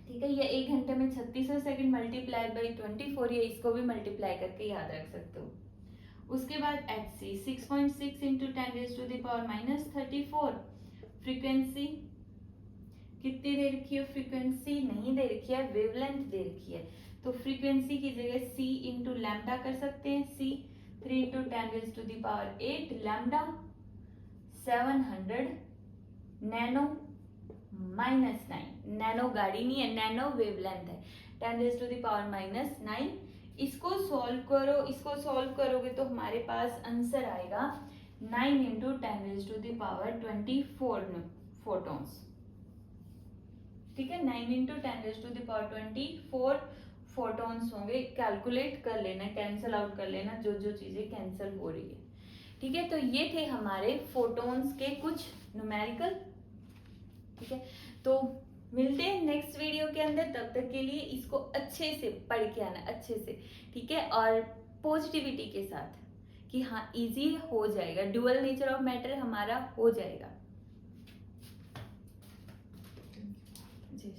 ठीक है, ये एक घंटे में 3600 सेकेंड मल्टीप्लाई बाई 24, ये इसको भी मल्टीप्लाई करके याद रख सकते हो। उसके बाद एच सी 6.6 इंटू 10⁻⁻34। फ्रीक्वेंसी कितनी दे रखी है, फ्रीक्वेंसी नहीं दे रखी है, वेवलेंथ दे रखी है। तो फ्रीक्वेंसी की जगह सी इंटू लैम्डा कर सकते हैं, सी 3 इंटू 10⁻8, लैम्डा 700 नैनो -9। नैनो गाड़ी नहीं है, नैनो वेवलेंथ है, 10⁻⁻9। इसको सॉल्व करो, इसको सॉल्व करोगे तो हमारे पास आंसर आएगा 9 इंटू 10⁻24 फोटॉन्स। ठीक है, 9 इंटू 10⁻24 फोटॉन्स होंगे। कैलकुलेट कर लेना, कैंसल आउट कर लेना जो जो चीजें कैंसल हो रही है। ठीक है, तो ये थे हमारे फोटॉन्स के कुछ न्यूमेरिकल। ठीक है, तो मिलते हैं नेक्स्ट वीडियो के अंदर, तब तक के लिए इसको अच्छे से पढ़ के आना, अच्छे से। ठीक है, और पॉजिटिविटी के साथ कि हाँ इजी हो जाएगा, ड्यूअल नेचर ऑफ मैटर हमारा हो जाएगा। जी।